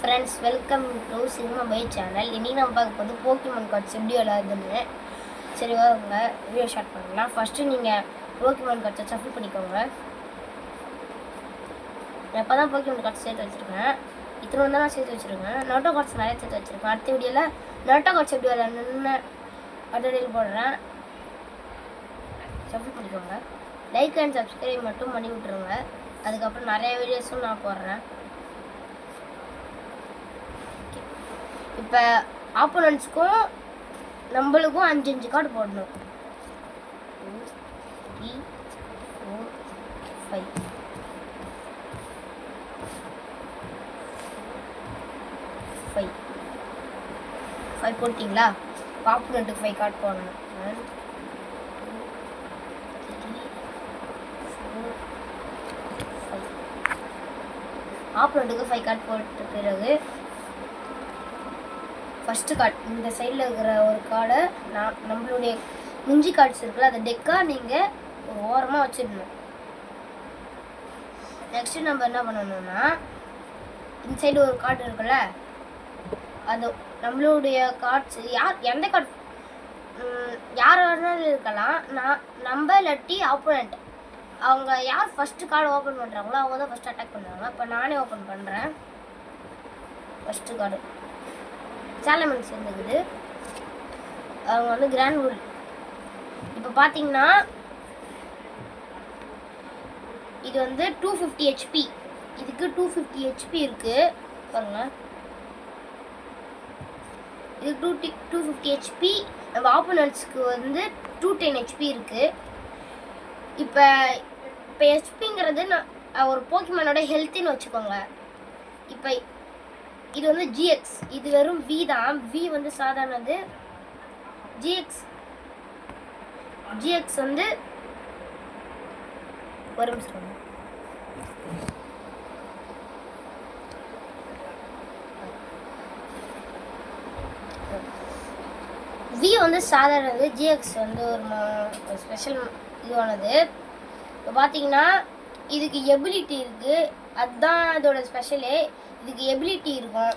Friends, welcome to cinema by channel. இன்றைக்கி நம்ம பார்க்க போது போக்கிமான் கார்ட்ஸ் எப்படி விளாடுதுன்னு. சரி வாங்க வீடியோ ஸ்டார்ட் பண்ணலாம். ஃபஸ்ட்டு நீங்கள் போக்கிமான் கார்ட்ஸை ஷஃபில் பண்ணிக்கோங்க. எப்போ தான் போக்கிமான் கார்ட்ஸ் சேர்த்து வச்சுருக்கேன், இத்தனை வந்து நான் சேர்த்து வச்சுருக்கேன். நோட்டோ கார்ட்ஸ் நிறைய சேர்த்து வச்சுருக்கேன். அடுத்த வீடியோவில் நோட்டோ கார்ட்ஸ் எப்படி விளாடணுன்னு அடுத்த வீடியோவில் போடுறேன். ஷஃபில் பண்ணிக்கோங்க. லைக் அண்ட் சப்ஸ்கிரைப் மட்டும் பண்ணி விட்ருங்க. அதுக்கப்புறம் நிறைய வீடியோஸும் நான் போடுறேன். இப்போ ஆப்போனன்ட்ஸ்க்கும் நம்மளுக்கும் 5 கார்டு போடணும். 2 3 4 5 5 போட்டிங்களா? ஆப்போனண்ட்டுக்கு 5 கார்டு போடணும். 1 2 3 4 5 ஆப்போனண்ட்டுக்கு 5 கார்டு போட்ட பிறகு ஃபஸ்ட்டு கார்டு இந்த சைடில் இருக்கிற ஒரு கார்டை நம்மளுடைய முஞ்சி கார்ட்ஸ் இருக்குல்ல, அந்த டெக்காக நீங்கள் ஒரு ஓரமாக வச்சிடணும். நெக்ஸ்ட்டு நம்ம என்ன பண்ணணும்னா, இந்த சைடு ஒரு கார்டு இருக்குல்ல, அது நம்மளுடைய கார்ட்ஸ் எந்த கார்டு யார் வேணாலும் இருக்கலாம். நம்ம இல்லாட்டி ஆப்போனண்ட் அவங்க யார் ஃபஸ்ட்டு கார்டு ஓப்பன் பண்ணுறாங்களோ அவங்க தான் ஃபஸ்ட்டு அட்டாக் பண்ணுவாங்க. இப்போ நானே ஓப்பன் பண்ணுறேன். ஃபஸ்ட்டு கார்டு சாலமன்ஸ் இருந்துக்குது. அவங்க வந்து கிராண்ட் ரூல். இப்போ பார்த்தீங்கன்னா இது வந்து 250 HP. இதுக்கு 250 HP இருக்குது பாருங்க. இது 250 HP. நம்ம ஆப்போனன்ட்ஸ்க்கு வந்து 210 HP இருக்குது. இப்போ ஹெச்பிங்கிறது ஒரு போக்கிமானோட ஹெல்த்துன்னு வச்சுக்கோங்க. இப்போ இது வந்து GX, இது வெறும் V தான். V வந்து சாதாரணது. GX வந்து ஒரு நிமிஷம். V வந்து சாதாரணது. GX வந்து ஒரு ஸ்பெஷல் இதுவானது. இப்போ பார்த்தீங்கன்னா இதுக்கு எபிலிட்டி இருக்குது. அதுதான் இதோட ஸ்பெஷலே. இதுக்கு எபிலிட்டி இருக்கும்,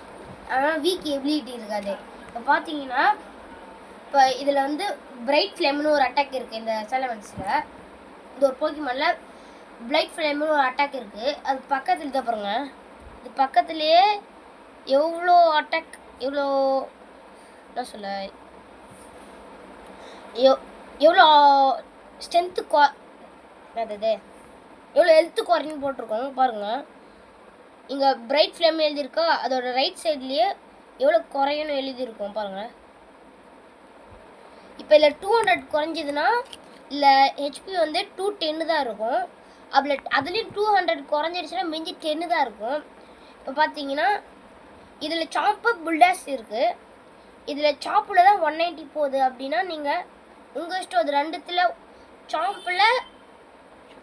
ஆனால் வீக்கு எபிலிட்டி இருக்காது. இப்போ பார்த்தீங்கன்னா இப்போ இதில் வந்து பிரைட் ஃப்ளேம்னு ஒரு அட்டாக் இருக்குது. இந்த சாலமன்ஸில் இந்த ஒரு போக்கிமானில் பிரைட் ஃப்ளேம்னு ஒரு அட்டாக் இருக்குது. அது பக்கத்தில் தான் பாருங்க. இது பக்கத்துலேயே எவ்வளோ அட்டாக், எவ்வளோ என்ன சொல்ல, எவ்வளோ ஸ்ட்ரென்த்து என்னது, எவ்வளோ ஹெல்த்து குறைன்னு போட்டிருக்கோம் பாருங்கள். இங்கே பிரைட் ஃப்ளேம் எழுதியிருக்கா, அதோட ரைட் சைட்லேயே எவ்வளோ குறையணும் எழுதியிருக்கோம் பாருங்கள். இப்போ இதில் 200 குறைஞ்சிதுன்னா இல்லை ஹெச்பி வந்து 210 தான் இருக்கும். அதுலேயும் 200 குறைஞ்சிருச்சுன்னா மிஞ்சி 10 தான் இருக்கும். இப்போ பார்த்தீங்கன்னா இதில் சாப்பு புல்டாஸ் இருக்குது. இதில் சாப்பில் தான் 190 போகுது. அப்படின்னா நீங்கள் உங்கள் இஷ்டம். அது ரெண்டுத்தில் சாம்பில்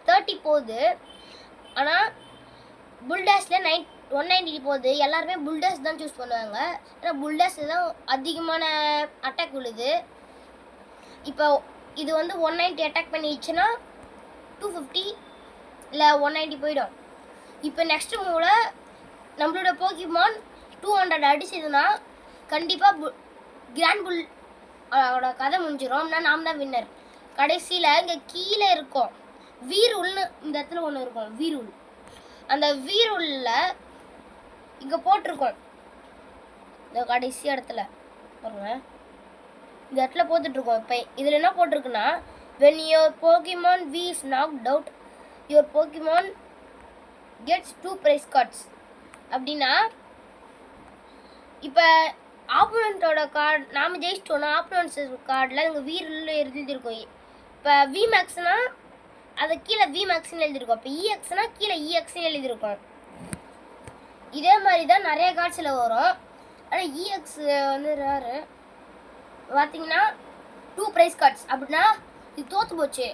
30 போகுது, ஆனால் புல்டாஸில் 190 போகுது. எல்லாருமே புல்டாஸ் தான் சூஸ் பண்ணுவாங்க. ஏன்னா புல்டாஸ் தான் அதிகமான அட்டாக் விழுது. இப்போ இது வந்து 190 அட்டாக் பண்ணிடுச்சுன்னா 250 இல்லை 190 போயிடும். இப்போ நெக்ஸ்ட் மூவில் நம்மளோட போக்கிமான் 200 அடிச்சதுன்னா கண்டிப்பாக கிராண்ட் புல் அதோட கதை முடிஞ்சிடும். நாம் தான் வின்னர். கடைசியில் இங்கே கீழே இருக்கும் வீரூல்னு இந்த இடத்துல ஒன்று இருக்கும். வீரூல், அந்த வீரூல்ல இங்கே போட்டிருக்கோம். இந்த கடைசி இடத்துல பாருங்க, இந்த இடத்துல போட்டுட்ருக்கோம். இப்போ இதில் என்ன போட்டிருக்குன்னா, when your Pokemon V is knocked out, your Pokemon gets 2 prize cards. அப்படின்னா இப்போ ஆப்போனண்ட்டோட கார்டு நாம் ஜெயிச்சிட்டோன்னா ஆப்போனன்ட்ஸ் கார்டில் இங்கே வீரூல் எழுதியிருக்கோம். இப்போ VMAXனால் அது கீழே VMAXன்னு எழுதியிருக்கோம். இப்போ EXனால் கீழே EXன்னு எழுதியிருக்கோம். இதே மாதிரி தான் நிறைய கார்ட்ஸில் வரும். ஆனால் EX வந்து ரேரு. பார்த்தீங்கன்னா 2 ப்ரைஸ் கார்ட்ஸ். அப்படின்னா இது தோற்று போச்சு,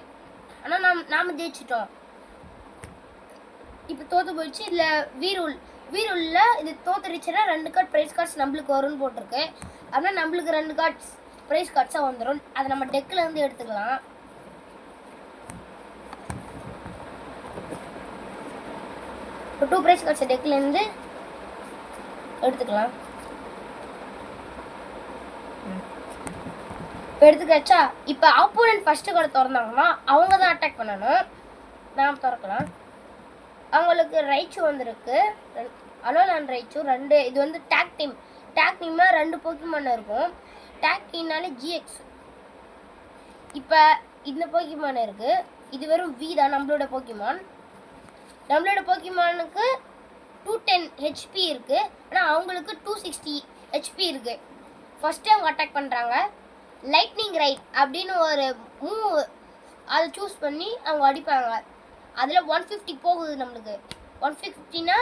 ஆனால் நாம் ஜெயிச்சிட்டோம். இப்போ தோற்று போயிடுச்சு. இதில் வீரூலில் இது தோற்றுருச்சுன்னா 2 கார்டு ப்ரைஸ் கார்ட்ஸ் நம்மளுக்கு வரும்னு போட்டிருக்கு. ஆனால் நம்மளுக்கு 2 கார்ட்ஸ் ப்ரைஸ் கார்ட்ஸாக வந்துடும். அதை நம்ம டெக்கில் வந்து எடுத்துக்கலாம். இப்போ 2 ப்ரைஸ் கார்ட்ஸ் டெக்லேருந்து எடுத்துக்கலாம். இப்போ எடுத்துக்காச்சா. இப்போ ஆப்போனன்ட் ஃபஸ்ட்டு கார்டு திறந்தாங்கன்னா அவங்க தான் அட்டாக் பண்ணணும். நாம் திறக்கலாம். அவங்களுக்கு ரைச்சு வந்திருக்கு, அலோல் அண்ட் ரைச்சு 2. இது வந்து டேக் டீம். டேக் டீம்னால் 2 போக்கிமான் இருக்கும். டேக் டீம்னாலே ஜிஎக்ஸ். இப்போ இந்த போக்கிமான் இருக்குது. இது வெறும் வி தான் நம்மளோட போக்கிமான். நம்மளோட போக்கிமானுக்கு 210 ஹெச்பி இருக்குது. ஆனால் அவங்களுக்கு 260 ஹெச்பி இருக்குது. ஃபஸ்ட்டு அவங்க அட்டாக் பண்ணுறாங்க. லைட்னிங் ரைட் அப்படின்னு ஒரு மூவ் அதை சூஸ் பண்ணி அவங்க அடிப்பாங்க. அதில் 150 போகுது நம்மளுக்கு. 150னா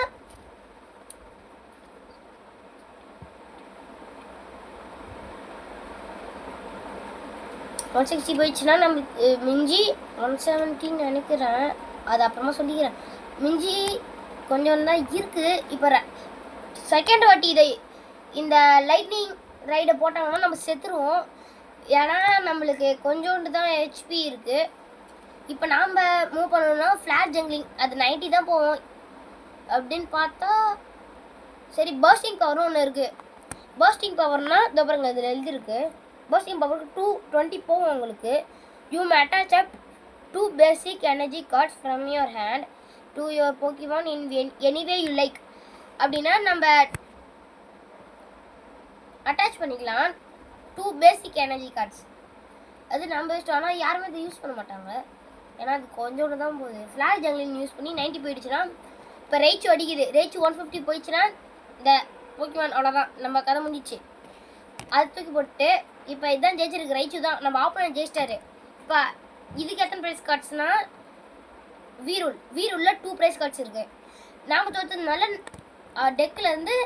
160 போயிடுச்சுன்னா நம்மளுக்கு மிஞ்சி 170 நினைக்கிறேன். அது அப்புறமா சொல்லிக்கிறேன். மிஞ்சி கொஞ்சம் தான் இருக்குது. இப்போ செகண்ட் வாட்டி இதை இந்த லைட்னிங் ரைடை போட்டாங்கன்னா நம்ம செத்துருவோம். ஏன்னா நம்மளுக்கு கொஞ்சோண்டு தான் ஹெச்பி இருக்குது. இப்போ நாம் மூவ் பண்ணணும்னா ஃப்ளாட் ஜங்கிளிங் அது 90 தான் போவோம் அப்படின்னு பார்த்தா சரி. பர்ஸ்டிங் பவரும் ஒன்று இருக்குது. பர்ஸ்டிங் பவர்னால் இதோ பாருங்க இதில் எழுதிருக்கு. பர்ஸ்டிங் பவருக்கு 220 போகும் உங்களுக்கு. You may attach up 2 basic energy cards from your hand to your Pokemon in any way you like அப்படின்னா நம்ம அட்டாச் பண்ணிக்கலாம் 2 பேசிக் எனர்ஜி கார்ட்ஸ். அது நம்ம இஷ்டம். ஆனால் யாருமே இதை யூஸ் பண்ண மாட்டாங்க. ஏன்னா அது கொஞ்சோண்டு தான் போகுது. ஃப்ளாஷ் ஜங்கிளின் யூஸ் பண்ணி 90 போயிடுச்சுன்னா இப்போ ரைச்சு அடிக்குது. ரைச்சு 150 போயிடுச்சுன்னா இந்த போக்கிமான் அவ்வளோதான், நம்ம கதை முடிஞ்சிச்சு. அது தூக்கி போட்டு இப்போ இதுதான் ஜெயிச்சிருக்கு. ரைச்சு தான் நம்ம ஆப்போனன்ட் ஜெயிச்சிட்டாரு. இப்போ இதுக்கு எத்தனை ப்ரைஸ் கார்ட்ஸ்னால் வீரூலில் 2 ப்ரைஸ் கார்ட்ஸ் இருக்குது. நாம் தோற்றதுனால டெக்கில் இருந்து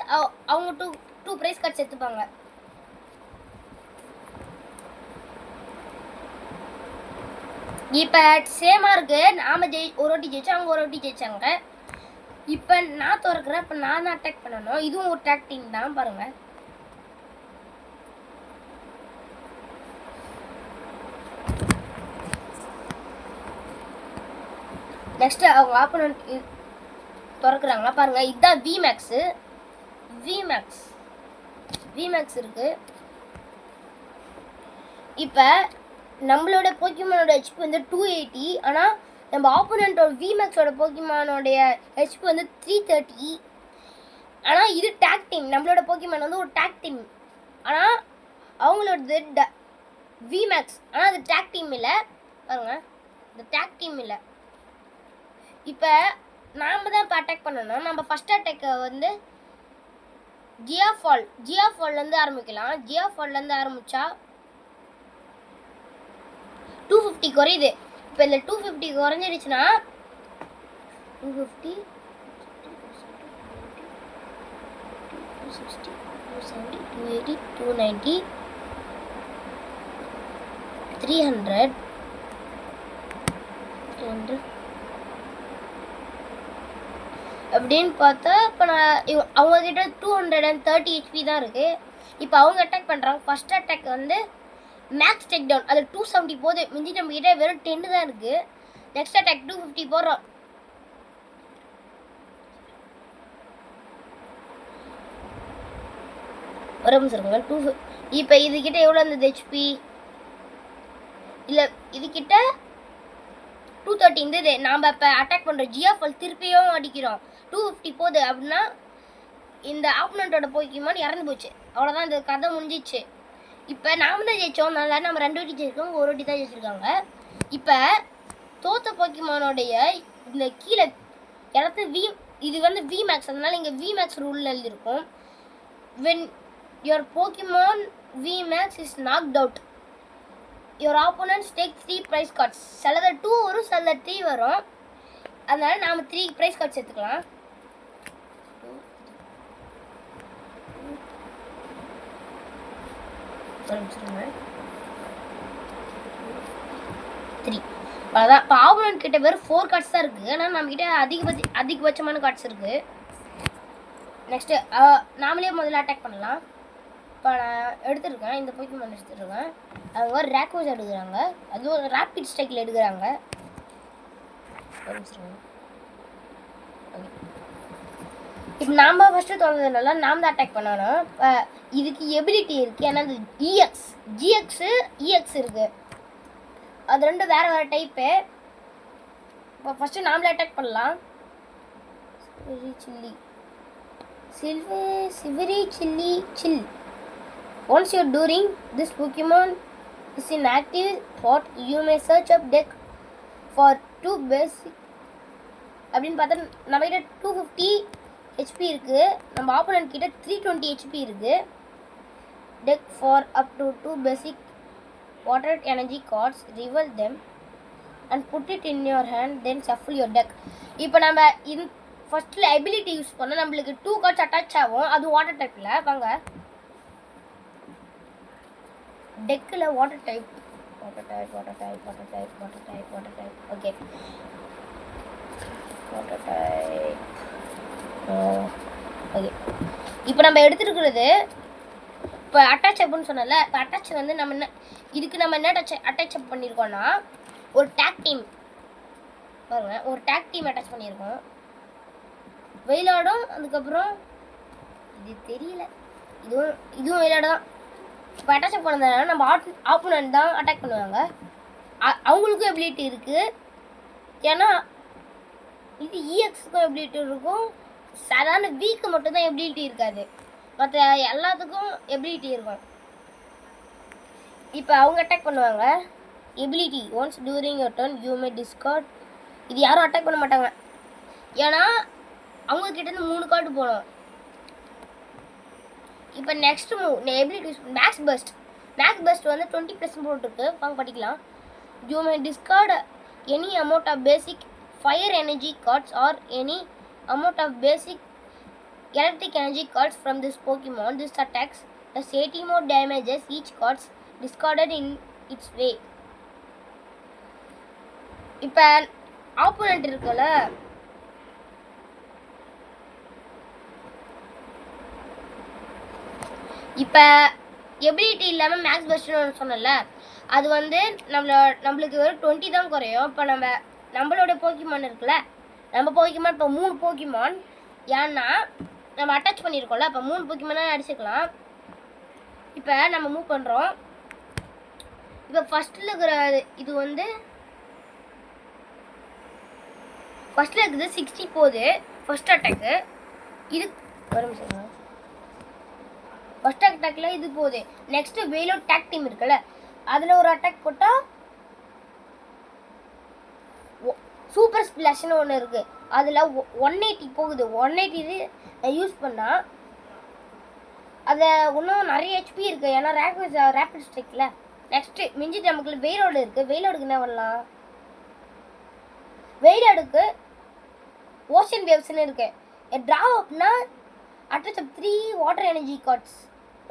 அவங்க 2 ப்ரைஸ் கார்ட்ஸ் எடுத்துப்பாங்க. இப்போ சேமாக இருக்குது. நாம் ஒரு வாட்டி ஜெயிச்சோம், அவங்க ஒரு வாட்டி ஜெயிச்சாங்க. இப்போ நான் திறக்கிறேன். இப்போ நான் தான் அட்டாக் பண்ணணும். இதுவும் ஒரு அட்டாக் டீம் தான் பாருங்கள். நெக்ஸ்ட்டு அவங்க ஆப்போனன்ட் திறக்கிறாங்க பாருங்கள். இதுதான் விமேக்ஸ் இருக்குது. இப்போ நம்மளோட போக்கிமானோட ஹெச்பி வந்து 280. ஆனால் நம்ம ஆப்போனண்ட்டோட விமேக்ஸோட போக்கிமானோடைய ஹெச்பி வந்து 330. ஆனால் இது டேக் டீம். நம்மளோட போக்கிமான் வந்து ஒரு டேக் டீம். ஆனால் அவங்களோட விமேக்ஸ். ஆனால் அது டேக் டீம் இல்லை பாருங்க. இந்த டேக் டீம் இல்லை. இப்போ நாம் தான் இப்போ அட்டாக் பண்ணணும். நம்ம ஃபஸ்ட் அட்டாக்கை வந்து ஜியாஃபால்லேருந்து ஆரம்பிக்கலாம். ஜியாஃபால்லேருந்து ஆரம்பித்தா 250 குறையுது. இப்போ இதில் 250 குறைஞ்சிடுச்சுன்னா 250 260 270 280 290 300 அப்படின்னு பார்த்தா இப்போ நான் அவங்கக்கிட்ட 230 ஹெச்பி தான் இருக்குது. இப்போ அவங்க அட்டாக் பண்ணுறாங்க. ஃபஸ்ட் அட்டாக் வந்து மேக்ஸ் டேக் டவுன். அது 270 போகுது. மிஞ்சி நம்ம கிட்ட வெறும் 10 தான் இருக்குது. நெக்ஸ்ட் அட்டாக் 250 போடுறோம். ஒரு நிமிஷம் இருங்க. 2 இப்போ இதுக்கிட்ட எவ்வளோ இருந்தது ஹெச்பி? இல்லை இதுக்கிட்ட 230 இருந்தது. நாம் இப்போ அட்டாக் பண்ணுறோம். ஜியாஃபால் திருப்பியும் அடிக்கிறோம். 250 போகுது அப்படின்னா இந்த ஆப்போனண்ட்டோட போக்கிமான் இறந்து போச்சு. அவ்வளோதான், இந்த கதை முடிஞ்சிச்சு. இப்போ நாம் தான் ஜெயித்தோம். நல்லா நம்ம 2 வாட்டி ஜெயிச்சிருக்கோம், ஒரு வாட்டி தான் ஜெயிச்சிருக்காங்க. இப்போ தோத்த போக்கிமானோடைய இந்த கீழே இடத்து இது வந்து விமேக்ஸ். அதனால இங்கே விமேக்ஸ் ரூலில் எழுதியிருக்கும். When your Pokemon VMAX is knocked out your opponents take 3 prize cards. சிலது 2 வரும், சிலது 3 வரும். அதனால நாம் 3 ப்ரைஸ் கார்ட்ஸ் எடுத்துக்கலாம். அவ்வளோதான். இப்போ ஆப்போனன்ட் கிட்ட வெறும் 4 கார்ட்ஸ் தான் இருக்குது. ஆனால் நம்மக்கிட்ட அதிகபட்சமான கார்ட்ஸ் இருக்குது. நெக்ஸ்ட்டு நாமளே முதல்ல அட்டாக் பண்ணலாம். இப்போ நான் எடுத்துருக்கேன், இந்த போக்கிமான் எடுத்துருக்கேன். அவங்க ரேக்வோஸ் எடுக்கிறாங்க. அதுவும் ரேப்பிட் ஸ்ட்ரைக்கில் எடுக்கிறாங்க. இப்போ நாம் ஃபஸ்ட்டு தோணுறதுனால நாம் தான் அட்டாக் பண்ணணும். இப்போ இதுக்கு எபிலிட்டி இருக்குது. ஏன்னா அது இஎக்ஸ் ஜிஎக்ஸு இஎக்ஸ் இருக்குது. அது ரெண்டும் வேறு வேறு டைப்பு. இப்போ ஃபஸ்ட்டு நாமளே அட்டாக் பண்ணலாம். சிவரி சில்லி சில். Once you're doing this Pokemon is in active spot, you may search up deck for 2 basic. அப்படின்னு பார்த்தா நம்ம கிட்ட 250 HP இருக்கு. நம்ம ஆப்போனன்ட் கிட்ட 320 HP இருக்கு. Deck for up to 2 basic water energy cards, reveal them and put it in your hand, then shuffle your deck. இப்போ நம்ம இது ஃபர்ஸ்ட்ல எபிலிட்டி யூஸ் பண்ணா நம்மளுக்கு 2 கார்ட்ஸ் அட்டாச் ஆகும். அது வாட்டர் டைப்ல. வாங்க டெக்கில் water type okay water type okay. இப்போ நம்ம எடுத்துருக்கிறது இப்போ அட்டாச் அப்னு சொன்னல. இப்போ அட்டாச் வந்து நம்ம என்ன இதுக்கு நம்ம என்ன அட்டாச் அப் பண்ணியிருக்கோம்னா ஒரு டேக் டீம் பாருங்க. ஒரு டேக் டீம் அட்டாச் பண்ணியிருக்கோம். வெயிலாடும். அதுக்கப்புறம் இது தெரியல. இதுவும் வெயிலாடு தான். இப்போ அட்டாச் பண்ணதுனால நம்ம ஆப்போனன்ட் தான் அட்டாக் பண்ணுவாங்க. அவங்களுக்கும் எபிலிட்டி இருக்குது. ஏன்னா இது இஎக்ஸுக்கும் எபிலிட்டி இருக்கும். சாதாரண வீக்கு மட்டும்தான் எபிலிட்டி இருக்காது. மற்ற எல்லாத்துக்கும் எபிலிட்டி இருக்கும். இப்போ அவங்க அட்டாக் பண்ணுவாங்க. Ability once during your turn you may discard. இது யாரும் அட்டாக் பண்ண மாட்டாங்க. ஏன்னா அவங்கக்கிட்டேருந்து 3 கார்டு போகணும். இப்போ next move ability max burst வந்து 20% போட்டுருக்கு. வாங்க படிக்கலாம். You may discard any amount of basic fire energy cards or any amount of basic electric energy cards from this Pokemon. This attacks does 80 more damages each cards discarded in its way. இப்போ opponent இருக்குல்ல, இப்போ ability இல்லாமல் maths பஸ்ட்னு சொன்னல, அது வந்து நம்மளுக்கு வெறும் 20 தான் குறையும். இப்போ நம்மளோட போக்கிமான் இருக்குல்ல, நம்ம போக்கிமான் இப்போ 3 போக்கிமான். ஏன்னா நம்ம அட்டாச் பண்ணியிருக்கோம்ல, இப்போ 3 போக்கிமானே அடிச்சுக்கலாம். இப்போ நம்ம மூவ் பண்ணுறோம். இப்போ ஃபஸ்ட்டில் இருக்கிற இது வந்து ஃபஸ்ட்டில் இருக்குது 60 போகுது ஃபஸ்ட் அட்டாக்கு. இது ஒரு நிமிஷம். ஃபஸ்ட் அட்டாக்கில் இது போகுது. நெக்ஸ்ட்டு வெயிலோ டேக் டீம் இருக்குல்ல, அதில் ஒரு அட்டாக் போட்டால் சூப்பர் ஸ்பிளாஷ்னு ஒன்று இருக்குது. அதில் 180 போகுது. 180 யூஸ் பண்ணால் அதை இன்னும் நிறைய ஹெச்பி இருக்குது. ஏன்னா ரேபிட் ஸ்ட்ரைக்கில். நெக்ஸ்ட்டு மிஞ்சிட்டு நமக்கு வெயிலோடு இருக்குது. வெயிலோடுக்கு என்ன பண்ணலாம்? வெயிலோடுக்கு ஓஷன் வேவ்ஸ்னு இருக்குது. ட்ரா அப்னா அட்டாச் அப் 3 வாட்டர் எனர்ஜி கார்ட்ஸ்.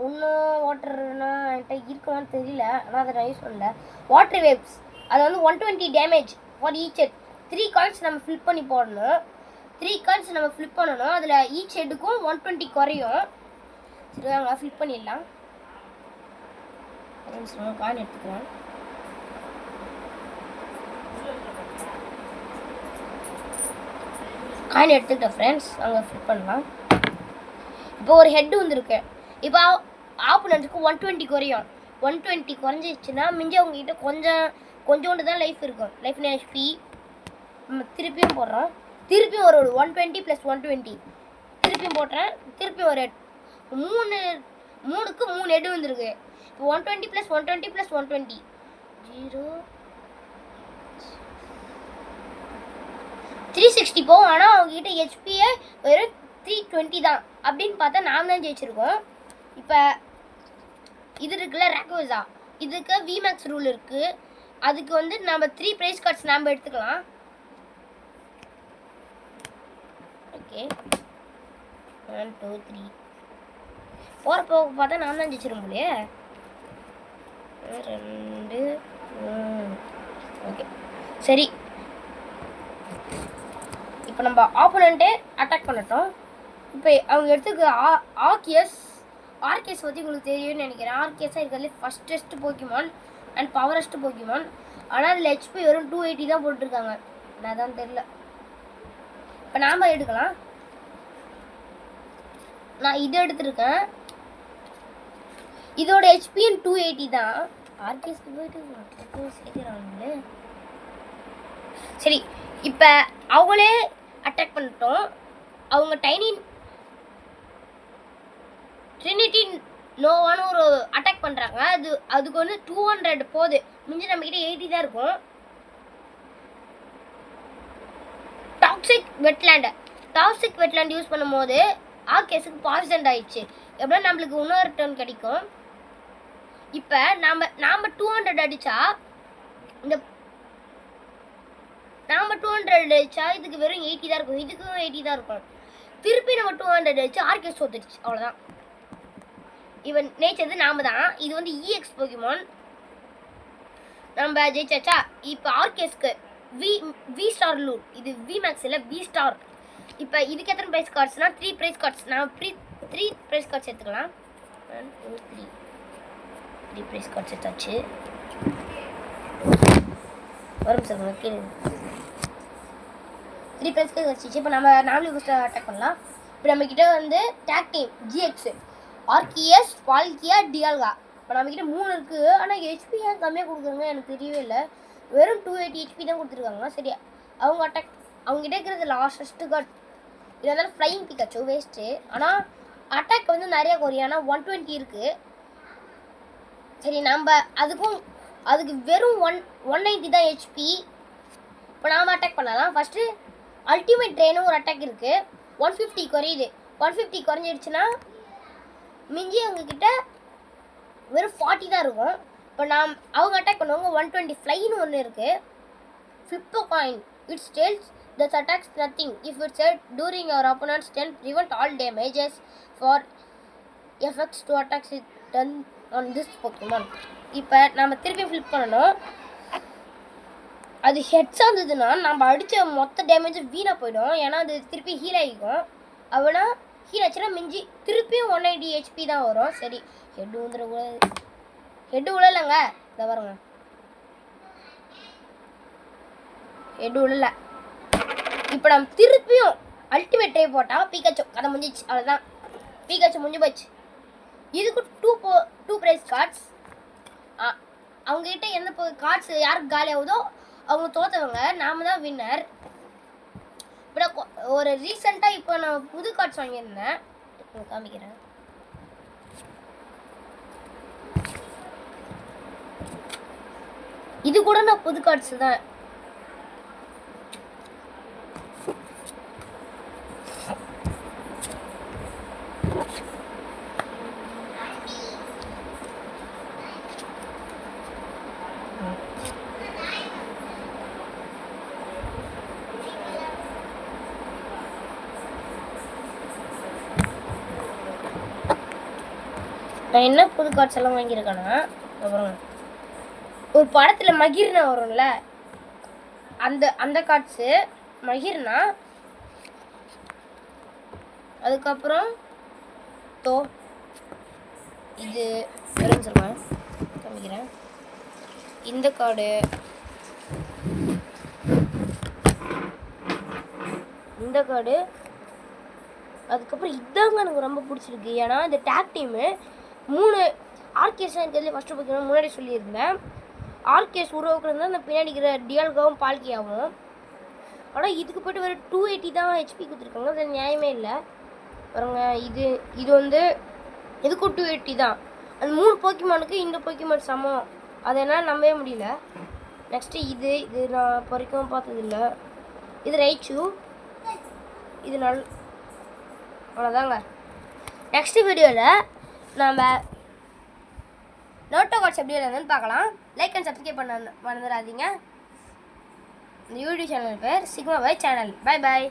இன்னும் வாட்டர்னா என்கிட்ட இருக்குமான்னு தெரியல, ஆனால் அதை நான் யூஸ் பண்ணல. வாட்டர் வேவ்ஸ் அது வந்து 120 damage for each head. 3 cards நம்ம ஃபில் பண்ணி போடணும். 3 கார்ட்ஸ் நம்ம ஃபில் பண்ணணும். அதில் ஈச் ஹெட்டுக்கும் 120 குறையும். சரி வாங்க ஃபில் பண்ணிடலாம். காயின் எடுத்துக்கலாம். காயின் எடுத்துக்கிட்டேன் ஃப்ரெண்ட்ஸ். அங்கே ஃபில் பண்ணலாம். இப்போ ஒரு ஹெட்டு வந்துருக்கு. இப்போ ஆப்போனன்ட்டுக்கு 120 குறையும். 120 குறைஞ்சிச்சுன்னா மிஞ்சி அவங்ககிட்ட கொஞ்சோண்டு தான் லைஃப் இருக்கும். லைஃப் ஹெச்பி நம்ம திருப்பியும் போடுறோம். திருப்பியும் ஒரு 120 + 120 திருப்பியும் போடுறேன். திருப்பியும் ஒரு ஹெட். 3க்கு 3 ஹெட் வந்துருக்கு. இப்போ 120 + 120 + 120 0 360 போகும். ஆனால் அவங்ககிட்ட ஹெச்பியே வெறும் 320 தான். அப்படின்னு பார்த்தா நாம் தான் ஜெயிச்சிருக்கோம். இப்போ இது இருக்குல்ல ராக்வேஸா, இதுக்கு விமேக்ஸ் ரூல் இருக்குது. அதுக்கு வந்து நம்ம 3 ப்ரைஸ் கார்ட்ஸ் நாம் எடுத்துக்கலாம். ஓகே 1 2 3 போகிறப்போ பார்த்தா நான் தான் ஜெயிச்சிரும் போலையே. 2 ஓகே சரி. இப்போ நம்ம ஆப்போனண்ட்டே அட்டாக் பண்ணட்டும். இப்போ அவங்க எடுத்துக்க ஆர்கேஸ் பற்றி உங்களுக்கு தெரியும்னு நினைக்கிறேன். ஆர்கேஸாக இருக்கிறதுலே ஃபஸ்ட்டஸ்ட் போக்கிமான் அண்ட் பவரஸ்ட் போக்கிமான். ஆனால் அதில் ஹெச்பி வெறும் 280 தான் போட்டிருக்காங்க. நான் தான் தெரில. இப்போ நாம் எடுக்கலாம். நான் இது எடுத்திருக்கேன். இதோட ஹெச்பியும் 280 தான். ஆர்கேஸ்க்கு போயிட்டு சேர்க்கிறாங்களே. சரி, இப்போ அவங்களே அட்டாக் பண்ணிட்டோம். அவங்க ட்ரினிட்டி நோவான்னு ஒரு அட்டாக் பண்ணுறாங்க. அதுக்கு வந்து 200 போகுது. மிஞ்சி நம்மக்கிட்ட 80 தான் இருக்கும். டாக்ஸிக் வெட்லேண்ட் யூஸ் பண்ணும்போது ஆர்கேஸுக்கு பாய்சன் ஆயிடுச்சு. எப்படின்னா நம்மளுக்கு இன்னொரு டர்ன் கிடைக்கும். இப்போ நாம் 200 அடித்தா நாம் 200 அடித்தா இதுக்கு வெறும் 80 தான் இருக்கும். இதுக்கும் 80 தான் இருக்கும். திருப்பி நம்ம 200 அடிச்சு ஆர்கேஸ் தோத்துடுச்சு. அவ்வளோதான். இவன் நேச்சது நாம தான். இது வந்து இஎக்ஸ் போக்கிமான். நம்ம ஜெயிச்சாச்சா. இப்போ ஆர்கேஸ்க்கு வி ஸ்டார் லூட். இது வி மேக்ஸ் இல்லை, வி ஸ்டார். இப்போ இதுக்கு எத்தனை ப்ரைஸ் கார்ட்ஸ்னா 3 ப்ரைஸ் கார்ட்ஸ். நான் 3 ப்ரைஸ் கார்ட்ஸ் எடுத்துக்கலாம். 1 2 3 ப்ரைஸ் கார்ட்ஸ் எடுத்தாச்சு. வரும் சார் ஓகே. 3 ப்ரைஸ் கார்ட்ஸ் வச்சுச்சு. இப்போ நம்ம நாமளே ஃபஸ்ட்டு அட்டாக் பண்ணலாம். இப்போ நம்மக்கிட்ட வந்து tag team GX, Arceus, Palkia, Dialga. இப்போ நம்மக்கிட்ட 3 இருக்குது. ஆனால் ஹெச்பி ஏன் கம்மியாக கொடுக்குறாங்க எனக்கு தெரியவே இல்லை. வெறும் 280 ஹெச்பி தான் கொடுத்துருக்காங்க. சரி, அவங்க அட்டாக் அவங்ககிட்ட இருக்கிறது லாஸ்ட் கார்ட். இது இருந்தாலும் ஃப்ளையிங் பிக்காச்சு வேஸ்ட்டு. ஆனால் அட்டாக் வந்து நிறையா குறையும். ஆனால் 120 இருக்குது. சரி, நம்ம அதுக்கு வெறும் 190 தான் ஹெச்பி. இப்போ நாம் அட்டாக் பண்ணலாம். ஃபஸ்ட்டு அல்டிமேட் ட்ரெயினும் ஒரு அட்டாக் இருக்குது. 150 குறையுது. 150 குறைஞ்சிடுச்சுன்னா மிஞ்சி அவங்கக்கிட்ட வெறும் 40 தான் இருக்கும். இப்போ அவங்க அட்டாக் பண்ணுவாங்க. 120 ஃப்ளைன்னு ஒன்று இருக்குது. Flip a coin. It's tails that attacks nothing. If it's said during your opponent's turn, prevent all damages for effects to attacks it done on this Pokemon. இப்போ நம்ம திருப்பி ஃப்ளிப் பண்ணணும். அது ஹெட்ஸாக இருந்ததுன்னா நம்ம அடித்த மொத்த டேமேஜும் வீணாக போயிடும். ஏன்னா அது திருப்பி ஹீல் ஆகிக்கும். அவனா ஹீல் ஆச்சுன்னா மிஞ்சி திருப்பியும் 180 ஹெச்பி தான் வரும். சரி, ஹெட்டு வந்துடக்கூடாது. ஹெட்டு விழலைங்க. இதை வருங்க, ஹெட்டு விழலை. இப்போ நம்ம திருப்பியும் அல்டிமேட் ட்ரை போட்டால் பிகாச்சு அதை முடிஞ்சிச்சு. அவ்வளோதான், பிகாச்சு முடிஞ்சு போச்சு. இதுக்கு 2 ப்ரைஸ் கார்ட்ஸ். அவங்ககிட்ட எந்த கார்ட்ஸ் யாருக்கு காலி ஆகுதோ அவங்க தோற்றவங்க. நாம தான் வின்னர். இப்போ ஒரு ரீசெண்டாக இப்போ நான் புது கார்ட்ஸ் வாங்கியிருந்தேன், காமிக்கிறேன். இது கூட நான் புது கார்ட்ஸ் தான். நான் என்ன புது கார்ட்ஸ் எல்லாம் வாங்கியிருக்கேன்னா, அப்புறம் ஒரு படத்தில் மகிர்னா வரும்ல, அந்த கார்ட்ஸு மகிர்னா. அதுக்கப்புறம் இது வரும்னு சொல்லுவேன், காமிக்கிறேன். இந்த கார்டு, இந்த கார்டு, அதுக்கப்புறம் இதாங்க எனக்கு ரொம்ப பிடிச்சிருக்கு. ஏன்னா இந்த டேக் டீமு 3 ஆர்கேஸ் இருக்கிறதுல ஃபஸ்ட்டு பார்த்தீங்கன்னா முன்னாடி சொல்லியிருந்தேன். ஆர்கேஸ் உருவாக்குறது அந்த பின்னாடி இருக்கிற டியால்காவும் பால்கியாவும். ஆனால் இதுக்கு போய்ட்டு வேறு 280 தான் ஹெச்பி கொடுத்துருக்காங்க. அது நியாயமே இல்லை. பாருங்க, இது வந்து இதுக்கும் 280 தான். அந்த 3 போக்கிமானுக்கு இந்த போக்கிமான் சமம். அதை என்னால் நம்பவே முடியல. நெக்ஸ்ட்டு இது நான் பொறிக்கவும் பார்த்ததில்ல. இது ரைச்சு. இது அவ்வளோதாங்க. நெக்ஸ்ட் வீடியோவில் நம்ம நோட்டோ கார்ட்ஸ் எப்படி இருந்ததுன்னு பார்க்கலாம். லைக் அண்ட் சப்ஸ்கிரைப் பண்ண மறந்துடாதீங்க. இந்த யூடியூப் சேனல் பேர் sigma by channel. Bye bye.